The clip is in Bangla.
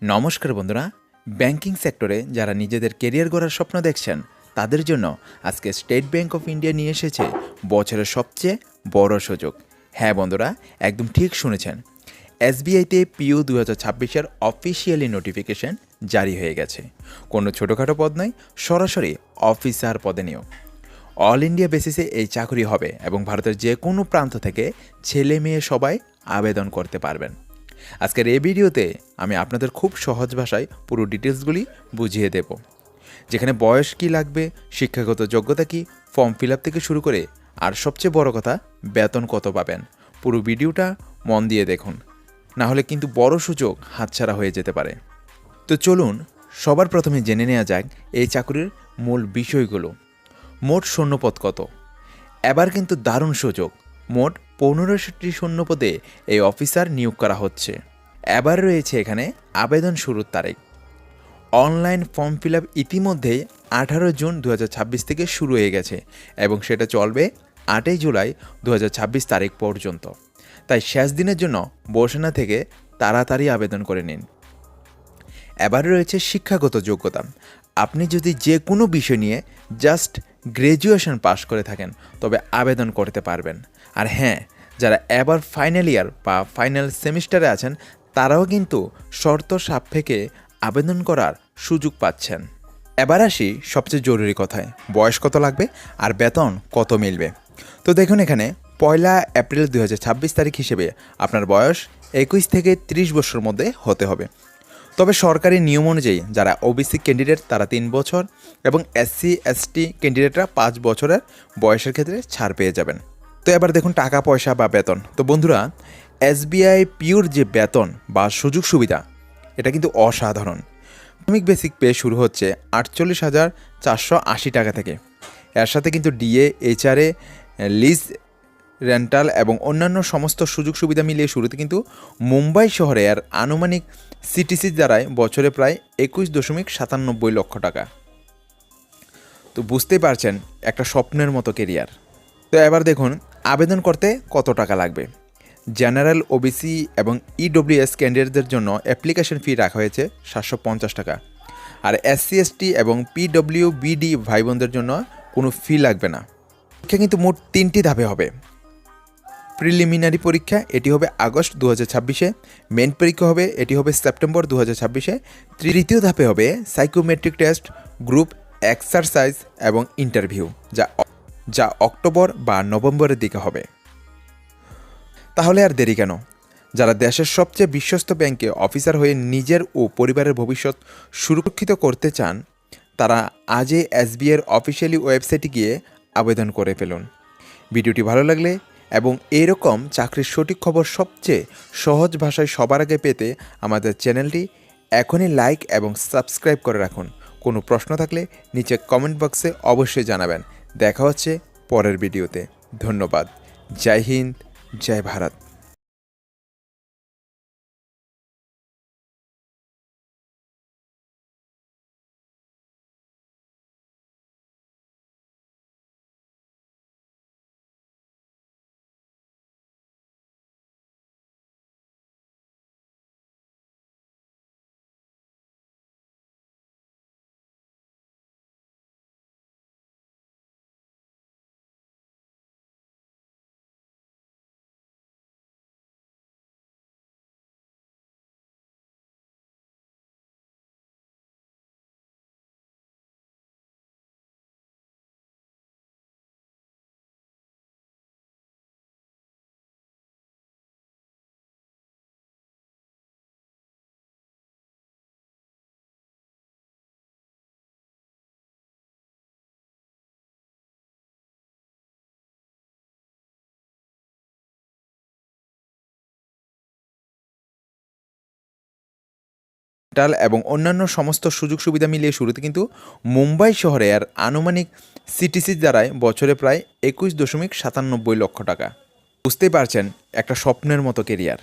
নমস্কার বন্ধুরা, ব্যাংকিং সেক্টরে যারা নিজেদের কেরিয়ার গড়ার স্বপ্ন দেখছেন তাদের জন্য আজকে স্টেট ব্যাংক অফ ইন্ডিয়া নিয়ে এসেছে বছরের সবচেয়ে বড় সুযোগ। হ্যাঁ বন্ধুরা, একদম ঠিক শুনেছেন। এসবিআইতে পিইউ 2026-এর অফিসিয়ালি নোটিফিকেশন জারি হয়ে গেছে। কোনো ছোটোখাটো পদ নয়, সরাসরি অফিসার পদে নিয়োগ। অল ইন্ডিয়া বেসিসে এই চাকরি হবে এবং ভারতের যে কোনো প্রান্ত থেকে ছেলে মেয়ে সবাই আবেদন করতে পারবেন। আজকের এই ভিডিওতে আমি আপনাদের খুব সহজ ভাষায় পুরো ডিটেলসগুলি বুঝিয়ে দেব, যেখানে বয়স কী লাগবে, শিক্ষাগত যোগ্যতা কী, ফর্ম ফিল আপ থেকে শুরু করে আর সবচেয়ে বড় কথা বেতন কত পাবেন। পুরো ভিডিওটা মন দিয়ে দেখুন, না হলে কিন্তু বড় সুযোগ হাতছাড়া হয়ে যেতে পারে। তো চলুন সবার প্রথমে জেনে নেওয়া যাক এই চাকরির মূল বিষয়গুলো। মোট শূন্যপদ কত? এবার কিন্তু দারুণ সুযোগ। মোট 15টি শূন্যপদে এই অফিসার নিয়োগ করা হচ্ছে। এবার রয়েছে এখানে আবেদন শুরুর তারিখ। অনলাইন ফর্ম ফিল আপ ইতিমধ্যেই 18 জুন 2026 থেকে শুরু হয়ে গেছে এবং সেটা চলবে 8 জুলাই 2026 তারিখ পর্যন্ত। তাই শেষ দিনের জন্য বসে না থেকে তাড়াতাড়ি আবেদন করে নিন। এবার রয়েছে শিক্ষাগত যোগ্যতা। আপনি যদি যে কোনো বিষয় নিয়ে জাস্ট গ্র্যাজুয়েশন পাশ করে থাকেন তবে আবেদন করতে পারবেন। আর হ্যাঁ, যারা এবার ফাইনাল ইয়ার বা ফাইনাল সেমিস্টারে আছেন তারাও কিন্তু শর্ত সাপেক্ষে আবেদন করার সুযোগ পাচ্ছেন। এবার আসি সবচেয়ে জরুরি কথায়, বয়স কত লাগবে আর বেতন কত মিলবে। তো দেখুন, এখানে 1 এপ্রিল 2026 তারিখ হিসেবে আপনার বয়স 21 থেকে 30 বছরের মধ্যে হতে হবে। তবে সরকারি নিয়ম অনুযায়ী যারা ওবিসি ক্যান্ডিডেট তারা 3 বছর এবং এসসি এসটি ক্যান্ডিডেটরা 5 বছরের বয়সের ক্ষেত্রে ছাড় পেয়ে যাবেন। তো এবার দেখুন টাকা পয়সা বা বেতন। তো বন্ধুরা, এসবিআই পিওর যে বেতন বা সুযোগ সুবিধা এটা কিন্তু অসাধারণ। প্রাথমিক বেসিক পে শুরু হচ্ছে 48,480 টাকা থেকে। এর সাথে কিন্তু ডিএ, এইচআরএ, লিজ, রেন্টাল এবং অন্যান্য সমস্ত সুযোগ সুবিধা মিলিয়ে শুরুতে কিন্তু মুম্বাই শহরে এর আনুমানিক সিটিসি দ্বারায় বছরে প্রায় 21.97 লক্ষ টাকা। তো বুঝতেই পারছেন, একটা স্বপ্নের মতো কেরিয়ার। তো এবার দেখুন আবেদন করতে কত টাকা লাগবে। জেনারেল, ওবিসি এবং ইডব্লিউএস ক্যান্ডিডেটদের জন্য অ্যাপ্লিকেশন ফি রাখা হয়েছে 750 টাকা। আর এসসি এসটি এবং পিডব্লিউবিডি ভাই বোনদের জন্য কোনো ফি লাগবে না। পরীক্ষা কিন্তু মোট 3টি ধাপে হবে। প্রিলিমিনারি পরীক্ষা, এটি হবে আগস্ট 2026-এ। মেন পরীক্ষা হবে, এটি হবে সেপ্টেম্বর 2026-এ। তৃতীয় ধাপে হবে সাইকোমেট্রিক টেস্ট, গ্রুপ এক্সারসাইজ এবং ইন্টারভিউ, যা অক্টোবর বা নভেম্বরের দিকে হবে। তাহলে আর দেরি কেন? যারা দেশের সবচেয়ে বিশ্বস্ত ব্যাংকে অফিসার হয়ে নিজের ও পরিবারের ভবিষ্যৎ সুরক্ষিত করতে চান তারা আজই এসবিআইয়ের অফিসিয়ালি ওয়েবসাইটে গিয়ে আবেদন করে ফেলুন। ভিডিওটি ভালো লাগলে এবং এরকম চাকরির সঠিক খবর সবচেয়ে সহজ ভাষায় সবার আগে পেতে আমাদের চ্যানেলটি এখনই লাইক এবং সাবস্ক্রাইব করে রাখুন। কোনো প্রশ্ন থাকলে নিচে কমেন্ট বক্সে অবশ্যই জানাবেন। দেখা হচ্ছে পরের ভিডিওতে। ধন্যবাদ। জয় হিন্দ, জয় ভারত। এবং অন্যান্য সমস্ত সুযোগ সুবিধা মিলিয়ে শুরুতে কিন্তু মুম্বাই শহরে এর আনুমানিক সিটিসি দ্বারায় বছরে প্রায় 21.97 লক্ষ টাকা। বুঝতেই পারছেন, একটা স্বপ্নের মতো কেরিয়ার।